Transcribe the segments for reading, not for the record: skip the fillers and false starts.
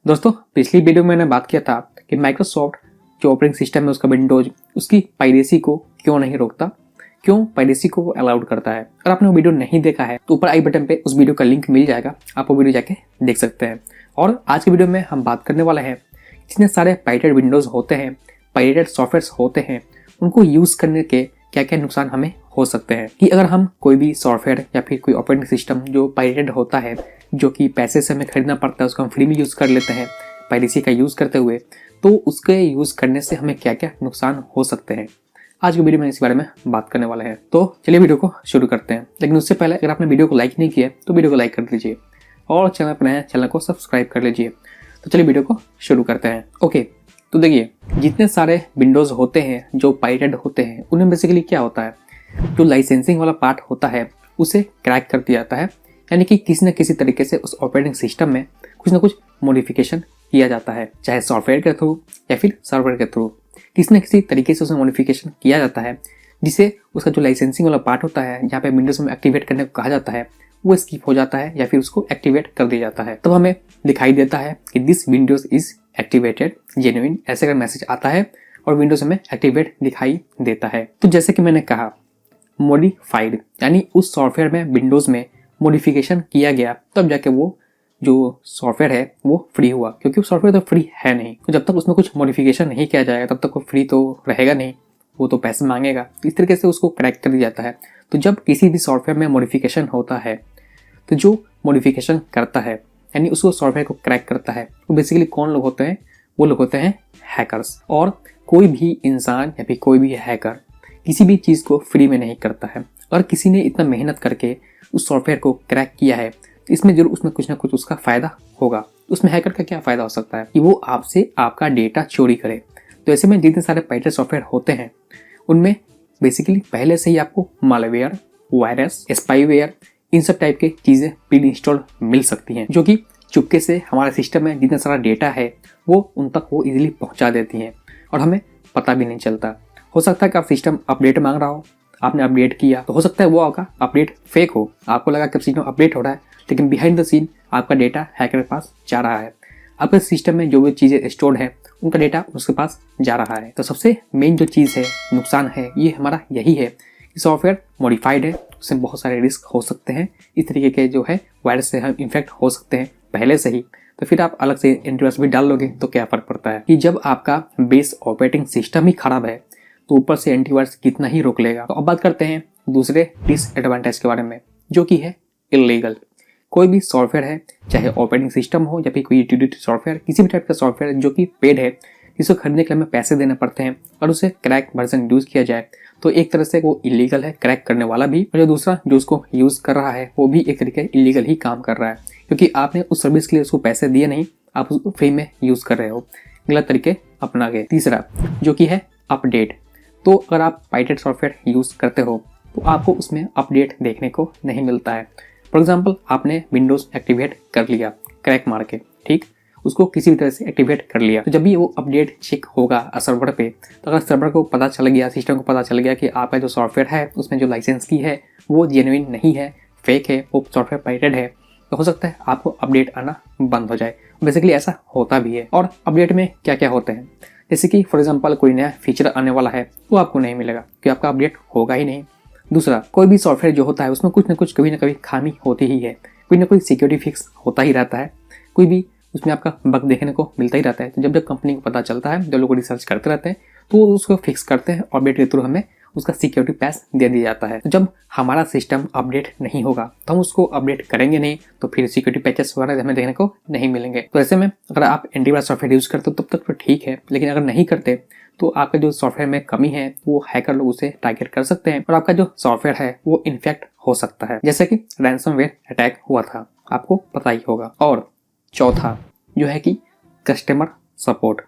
दोस्तों पिछली वीडियो में मैंने बात किया था कि माइक्रोसॉफ्ट जो ऑपरेटिंग सिस्टम है उसका विंडोज उसकी पायरेसी को क्यों नहीं रोकता, क्यों पायरेसी को अलाउड करता है। अगर आपने वो वीडियो नहीं देखा है तो ऊपर आई बटन पे उस वीडियो का लिंक मिल जाएगा, आप वो वीडियो जाके देख सकते हैं। और आज की वीडियो में हम बात करने वाले हैं जितने सारे पायरेटेड विंडोज होते हैं, पायरेटेड सॉफ्टवेयर होते हैं, उनको यूज़ करने के क्या क्या नुकसान हमें हो सकते हैं। कि अगर हम कोई भी सॉफ्टवेयर या फिर कोई ऑपरेटिंग सिस्टम जो पायरेटेड होता है, जो कि पैसे से हमें खरीदना पड़ता है, उसको हम फ्री में यूज़ कर लेते हैं पायरेसी का यूज़ करते हुए, तो उसके यूज़ करने से हमें क्या क्या नुकसान हो सकते हैं। आज की वीडियो में इस बारे में बात करने वाले हैं। तो चलिए वीडियो को शुरू करते हैं। लेकिन उससे पहले अगर आपने वीडियो को लाइक नहीं किया तो वीडियो को लाइक कर दीजिए और चैनल पर नए हैं चैनल को सब्सक्राइब कर लीजिए। तो चलिए वीडियो को शुरू करते हैं। ओके, तो देखिए जितने सारे विंडोज़ होते हैं जो पायरेटेड होते हैं उनमें बेसिकली क्या होता है, जो लाइसेंसिंग वाला पार्ट होता है उसे क्रैक कर दिया जाता है। यानी कि किसी न किसी तरीके से उस ऑपरेटिंग सिस्टम में कुछ ना कुछ मॉडिफिकेशन किया जाता है, चाहे सॉफ्टवेयर के थ्रू या फिर सर्वर के थ्रू। किसी न किसी तरीके से उसमें मॉडिफिकेशन किया जाता है जिससे उसका जो लाइसेंसिंग वाला पार्ट होता है, जहाँ पे विंडोज में एक्टिवेट करने को कहा जाता है, वो स्किप हो जाता है या फिर उसको एक्टिवेट कर दिया जाता है। तब हमें दिखाई देता है कि this Windows is activated genuine, ऐसे का मैसेज आता है और विंडोज में एक्टिवेट दिखाई देता है। तो जैसे कि मैंने कहा मॉडिफाइड, यानी उस सॉफ्टवेयर में विंडोज में मॉडिफिकेशन किया गया तब जाके वो जो सॉफ्टवेयर है वो फ्री हुआ, क्योंकि वो सॉफ्टवेयर तो फ्री है नहीं। तो जब तक उसमें कुछ मॉडिफिकेशन नहीं किया जाएगा तब तक वो फ्री तो रहेगा नहीं, वो तो पैसे मांगेगा। इस तरीके से उसको क्रैक कर दिया जाता है। तो जब किसी भी सॉफ्टवेयर में मॉडिफिकेशन होता है तो जो मॉडिफिकेशन करता है यानी उसको सॉफ्टवेयर को क्रैक करता है, वो बेसिकली कौन लोग होते हैं, वो लोग होते हैं हैकर्स। और कोई भी इंसान या फिर कोई भी हैकर किसी भी चीज़ को फ्री में नहीं करता है। और किसी ने इतना मेहनत करके उस सॉफ्टवेयर को क्रैक किया है, इसमें जरूर उसमें कुछ ना कुछ उसका फ़ायदा होगा। उसमें हैकर का क्या फ़ायदा हो सकता है कि वो आपसे आपका डेटा चोरी करे। तो ऐसे में जितने सारे पायरेटेड सॉफ्टवेयर होते हैं उनमें बेसिकली पहले से ही आपको मालवेयर, वायरस, स्पाईवेयर, इन सब टाइप के चीज़ें प्री इंस्टॉल मिल सकती हैं, जो कि चुपके से हमारे सिस्टम में जितना सारा डेटा है वो उन तक वो इजीली पहुंचा देती हैं और हमें पता भी नहीं चलता। हो सकता है कि आप सिस्टम अपडेट मांग रहा हो, आपने अपडेट किया, तो हो सकता है वो आपका अपडेट फेक हो। आपको लगा कि सिस्टम अपडेट हो रहा है, लेकिन बिहाइंड द सीन आपका डेटा हैकर के पास जा रहा है। आपके सिस्टम में जो भी चीज़ें स्टोर्ड है उनका डेटा उसके पास जा रहा है। तो सबसे मेन जो चीज़ है, नुकसान है, ये हमारा यही है कि सॉफ्टवेयर मॉडिफाइड है, उससे बहुत सारे रिस्क हो सकते हैं। इस तरीके के जो है वायरस से हम इन्फेक्ट हो सकते हैं पहले से ही। तो फिर आप अलग से एंटीवायरस भी डाल लोगे तो क्या फ़र्क पड़ता है कि जब आपका बेस ऑपरेटिंग सिस्टम ही खराब है तो ऊपर से एंटीवायरस कितना ही रोक लेगा। तो अब बात करते हैं दूसरे डिसएडवांटेज के बारे में, जो कि है इलीगल। कोई भी सॉफ्टवेयर है, चाहे ऑपरेटिंग सिस्टम हो या फिर कोई यूटिलिटी सॉफ्टवेयर, किसी भी टाइप का सॉफ्टवेयर जो कि पेड है, जिसको खरीदने के लिए हमें पैसे देने पड़ते हैं और उसे क्रैक वर्जन यूज़ किया जाए तो एक तरह से वो इलीगल है, क्रैक करने वाला भी, और जो दूसरा जो उसको यूज़ कर रहा है वो भी एक तरीके इलीगल ही काम कर रहा है, क्योंकि आपने उस सर्विस के लिए उसको पैसे दिए नहीं, आप उसको फ्री में यूज़ कर रहे हो, गलत तरीके अपना गए। तीसरा जो कि है अपडेट। तो अगर आप पायरेटेड सॉफ्टवेयर यूज़ करते हो तो आपको उसमें अपडेट देखने को नहीं मिलता है। फॉर एग्जांपल आपने विंडोज़ एक्टिवेट कर लिया क्रैक मार के, ठीक, उसको किसी भी तरह से एक्टिवेट कर लिया, तो जब भी वो अपडेट चेक होगा सर्वर पे, तो अगर सर्वर को पता चल गया, सिस्टम को पता चल गया कि आपका जो सॉफ्टवेयर है उसमें जो लाइसेंस की है वो जेन्युइन नहीं है, फेक है, वो सॉफ्टवेयर पायरेटेड है, तो हो सकता है आपको अपडेट आना बंद हो जाए। बेसिकली ऐसा होता भी है। और अपडेट में क्या क्या होते हैं, जैसे कि फॉर एग्जांपल कोई नया फीचर आने वाला है वो आपको नहीं मिलेगा क्योंकि आपका अपडेट होगा ही नहीं। दूसरा, कोई भी सॉफ्टवेयर जो होता है उसमें कुछ ना कुछ कभी ना कभी खामी होती ही है, कोई ना कोई सिक्योरिटी फिक्स होता ही रहता है, कोई भी उसमें आपका बग देखने को मिलता ही रहता है। तो जब जब कंपनी को पता चलता है, जब लोग रिसर्च करते रहते हैं तो वो उसको फिक्स करते हैं, अपडेट के थ्रू हमें उसका सिक्योरिटी पैच दे दिया जाता है। तो जब हमारा सिस्टम अपडेट नहीं होगा तो हम उसको अपडेट करेंगे नहीं, तो फिर सिक्योरिटी पैचेस वगैरह हमें देखने को नहीं मिलेंगे। तो ऐसे में अगर आप एंटीवायरस सॉफ्टवेयर यूज़ करते हो तब तक तो ठीक है, लेकिन अगर नहीं करते तो आपका जो सॉफ्टवेयर में कमी है वो हैकर लोग उसे टारगेट कर सकते हैं और आपका जो सॉफ्टवेयर है वो इन्फेक्ट हो सकता है, जैसे कि रैंसमवेयर अटैक हुआ था, आपको पता ही होगा। और चौथा जो है कि कस्टमर सपोर्ट।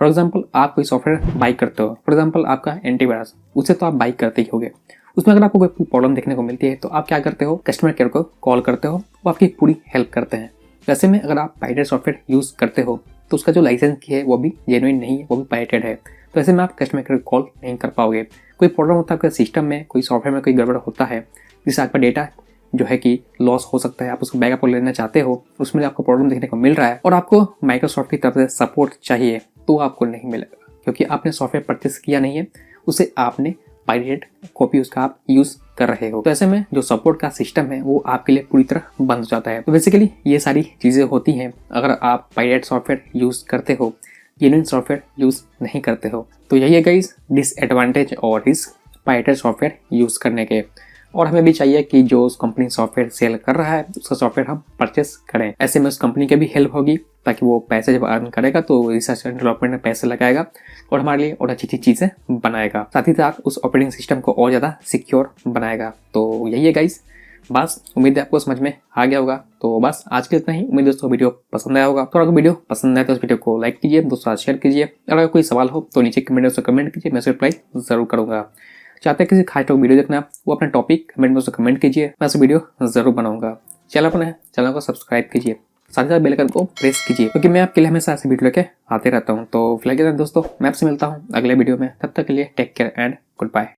फॉर एग्जाम्पल आप कोई सॉफ्टवेयर बाई करते हो, फॉर एग्जाम्पल आपका एंटीवायरस, उसे तो आप बाई करते ही होगे, उसमें अगर आपको कोई प्रॉब्लम देखने को मिलती है तो आप क्या करते हो, कस्टमर केयर को कॉल करते हो, वो आपकी पूरी हेल्प करते हैं। वैसे में अगर आप पायरेटेड सॉफ्टवेयर यूज़ करते हो तो उसका जो लाइसेंस की है वो भी जेन्युइन नहीं है, वो भी पायरेटेड है, तो ऐसे में आप कस्टमर केयर कॉल नहीं कर पाओगे। कोई प्रॉब्लम होता है आपके सिस्टम में, कोई सॉफ्टवेयर में कोई गड़बड़ होता है जिससे आपका डेटा जो है कि लॉस हो सकता है, आप उसको बैकअप लेना चाहते हो, उसमें आपको प्रॉब्लम देखने को मिल रहा है और आपको माइक्रोसॉफ्ट की तरफ से सपोर्ट चाहिए, तो आपको नहीं मिलेगा क्योंकि आपने सॉफ्टवेयर परचेस किया नहीं है, उसे आपने पायरेटेड कॉपी उसका आप यूज कर रहे हो। तो ऐसे में जो सपोर्ट का सिस्टम है वो आपके लिए पूरी तरह बंद हो जाता है। तो बेसिकली ये सारी चीजें होती हैं अगर आप पायरेट सॉफ्टवेयर यूज करते हो, जेन्युइन सॉफ्टवेयर यूज नहीं करते हो। तो यही है गाइस डिसएडवांटेज और रिस्क पायरेटेड सॉफ्टवेयर यूज करने के। और हमें भी चाहिए कि जो उस कंपनी सॉफ्टवेयर सेल कर रहा है उसका सॉफ्टवेयर हम परचेस करें। ऐसे में उस कंपनी के भी हेल्प होगी ताकि वो पैसे जब अर्न करेगा तो रिसर्च एंड डेवलपमेंट में पैसे लगाएगा और हमारे लिए और अच्छी अच्छी चीज़ें बनाएगा, साथ ही साथ उस ऑपरेटिंग सिस्टम को और ज़्यादा सिक्योर बनाएगा। तो यही है गाइस, बस उम्मीद है आपको समझ में आ गया होगा। तो बस आज के इतना ही। उम्मीद दोस्तों वीडियो पसंद आया होगा। तो अगर वीडियो पसंद आए तो इस वीडियो को लाइक कीजिए, दोस्तों शेयर कीजिए। अगर कोई सवाल हो तो नीचे कमेंट में कमेंट कीजिए, मैं उसे रिप्लाई जरूर करूंगा। चाहते हैं किसी खास टॉपिक वीडियो देखना, वो अपना टॉपिक कमेंट में उसे कमेंट कीजिए, मैं उसे वीडियो जरूर बनाऊंगा। चैनल को सब्सक्राइब कीजिए, साथ ही साथ बेल आइकन को प्रेस कीजिए क्योंकि मैं आपके लिए हमेशा ऐसे वीडियो लेके आते रहता हूँ। तो फिलहाल दोस्तों मैं आपसे मिलता हूँ अगले वीडियो में, तब तक के लिए take care and good bye.